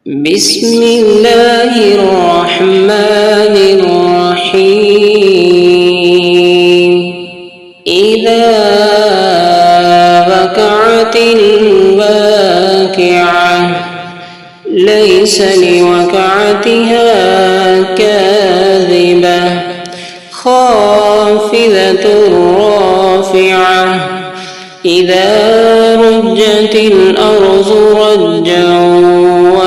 بسم الله الرحمن الرحيم إذا وقعت الواقعة ليس لوقعتها كاذبة خافضة رافعة إذا رجت الأرض رجا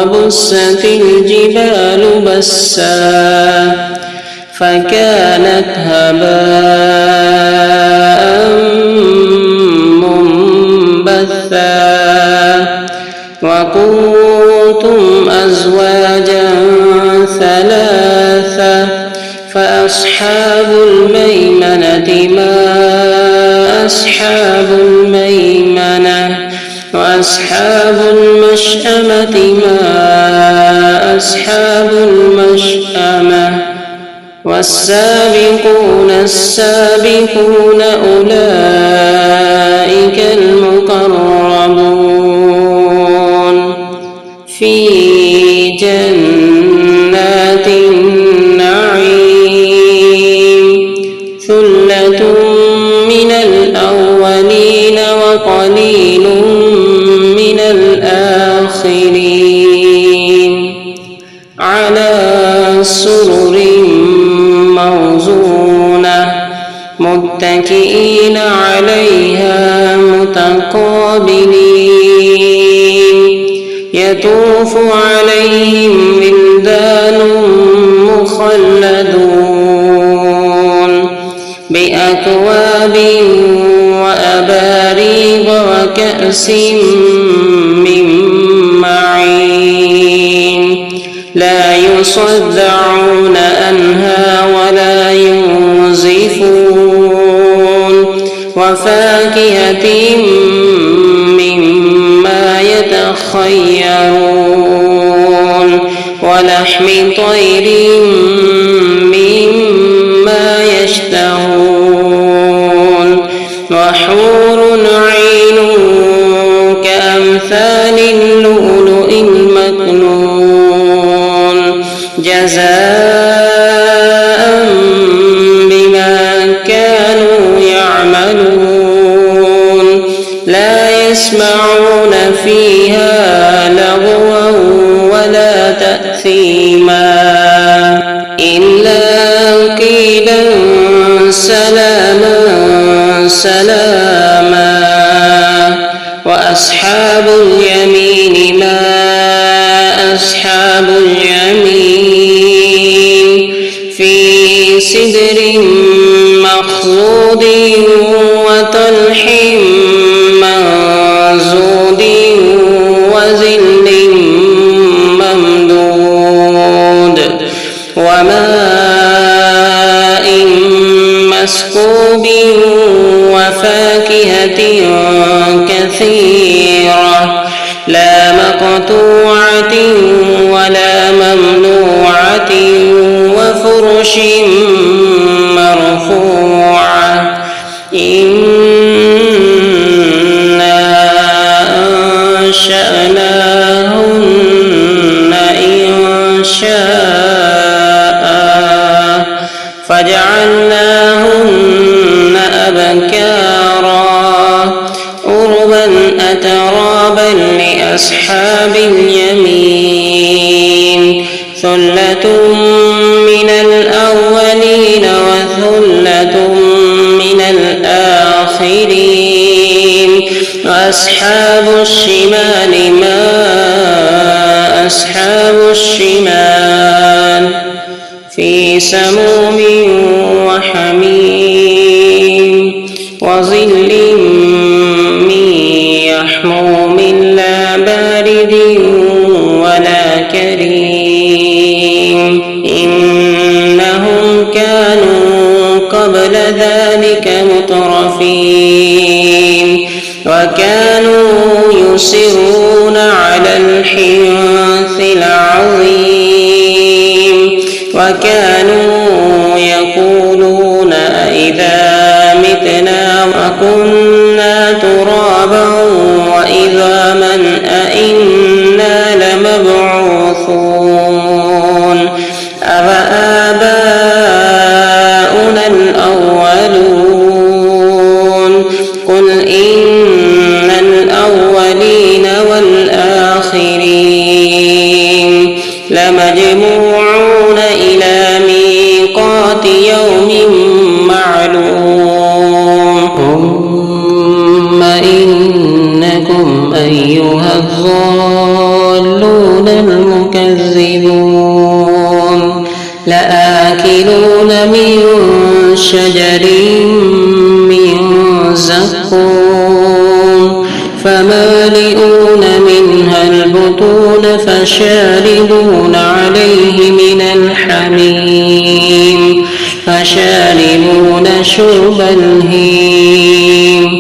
وبست الجبال بسا فكانت هباء منبثا وكنتم أزواجا ثلاثة فأصحاب الميمنة ما أصحاب الميمنة وأصحاب المشأمة ما أصحاب المشأمة والسابقون السابقون أولئك المقربون في جنات النعيم ثلة من الأولين وقليل من الآخرين على سرر موضونة متكئين عليها متقابلين يطوف عليهم ولدان مخلدون بأكواب وأباريق وكأس من معين لا يصدعون عنها ولا ينزفون وفاكهة مما يتخيرون ولحم طير مما يشتهون وحور عين كأمثال اللؤلؤ المكنون جزاء بما كانوا يعملون لا يسمعون فيها لغوا ولا تأثيما إلا قيلا سلاما سلاما وأصحاب اليمين ما أصحاب اليمين في سدر مخضود وطلح منضود وظل ممدود وماء مسكوب وفاكهة كثيرة لا مقطوعة ولا ممنوعة وفرش مرفوعة إنا أنشأناهن إنشاء فجعلناهن أبكارا عربا أترابا لأصحاب اليمين ثلة من الأولين وثلة من الآخرين وأصحاب الشمال ما أصحاب الشمال في سموم وحميم وظل من يحموم لا بارد ولا كريم إنهم كانوا قبل ذلك مترفين وكانوا يصرون على الحنث العظيم وكانوا يقولون إذا متنا وكنا ترابا وإذا من أئنا لمبعوثون يبعثون أَوَآبَاؤُنَا الْأَوَّلُونَ قُلْ إِنَّ الْأَوَّلِينَ وَالْآخِرِينَ لَمَجْمُوعُونَ إِلَى مِيقَاتِ يَوْمٍ معلوم ثم إنكم أيها الضالون المكذبون لآكلون من شجر من زقوم فمالئون منها البطون فشاربون عليه من الحميم فشاربون شرب الهيم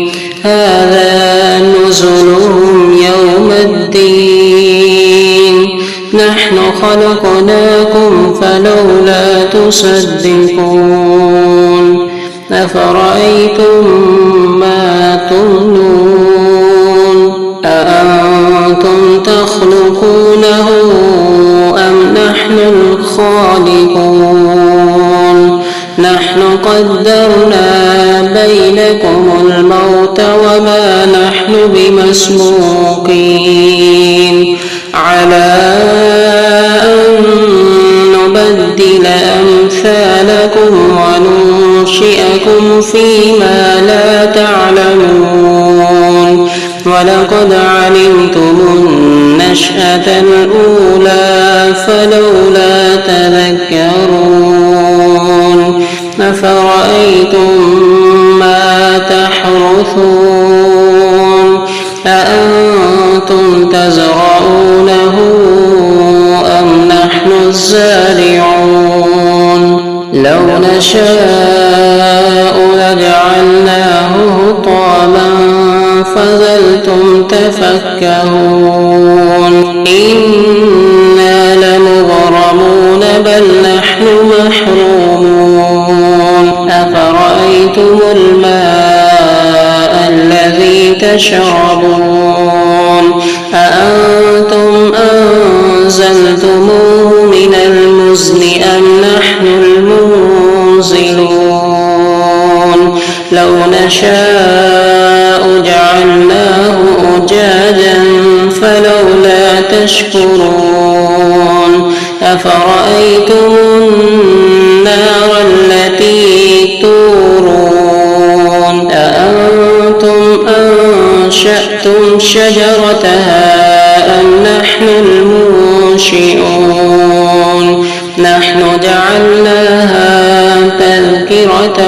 هذا نزلهم يوم الدين نحن خلقناكم فلولا تصدقون أفرأيتم ما تمنون أأنتم تخلقونه أم نحن الخالقون نحن قدرنا بينكم الموت وما نحن بمسبوقين على أن نبدل أمثالكم وننشئكم فيما لا تعلمون ولقد علمتم النشأة الأولى فلولا تذكرون أفرأيتم ما تحرثون أأنتم تزرعونه أم نحن الزارعون لو نشاء لجعلناه حطاما فظلتم تفكهون إنا لمغرمون بل نحن محرومون أفرأيتم الماء الذي تشربون أأنتم أنزلتموه من المزن أم نحن المنزلون لو نشاء جعلناه أجاجا فلولا تشكرون أفرأيتم النار التي تورون أأنتم أنشأتم شجرتها أم نحن المنشئون نحن جعلناها تذكرة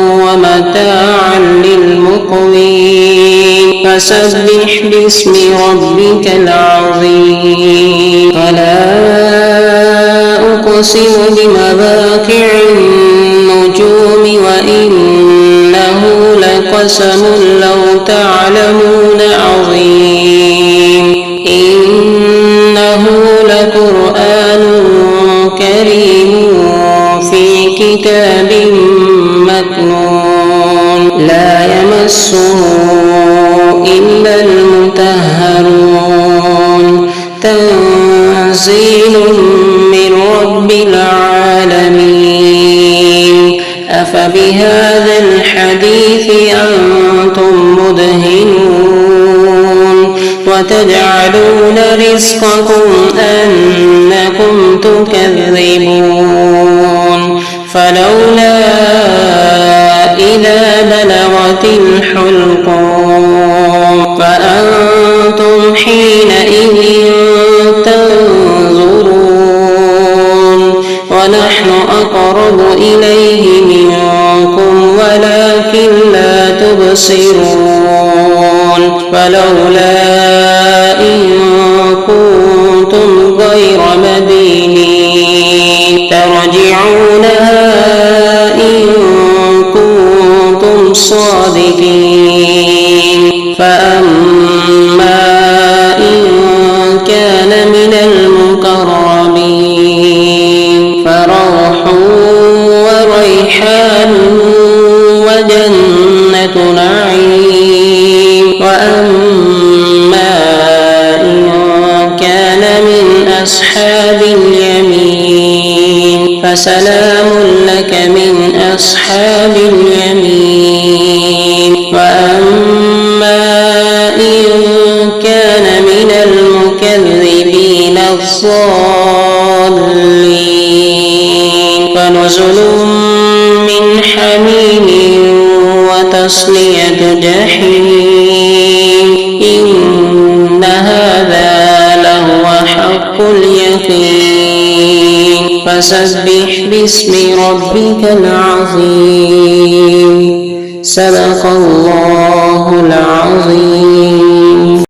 ومتاعا للمقوين فسبح باسم ربك العظيم فلا أقسم بمواقع النجوم وإنه لقسم لو تعلمون عظيم إنه لقرآن كريم في كتاب مكنون لا يمسه إلا المطهرون تنزيل من رب العالمين أفبهذا الحديث أنتم مدهنون وتجعلون رزقكم أنكم تكذبون فلولا إذا بلغت الحلقوم فأنتم حينئذ تنظرون ونحن أقرب إليه منكم ولكن لا تبصرون فلولا إن كنتم غير مدينين ترجعونها إن كنتم صادقين فأما إن كان من المقربين فروح وريحان وجنة نعيم وأما إن كان من أصحاب أصحاب اليمين فسلام لك من أصحاب اليمين وأما إن كان من المكذبين الضالين فنزل من حميم وتصلية جحيم إن هذا لهو حق اليقين فسبح باسم ربك العظيم صدق الله العظيم.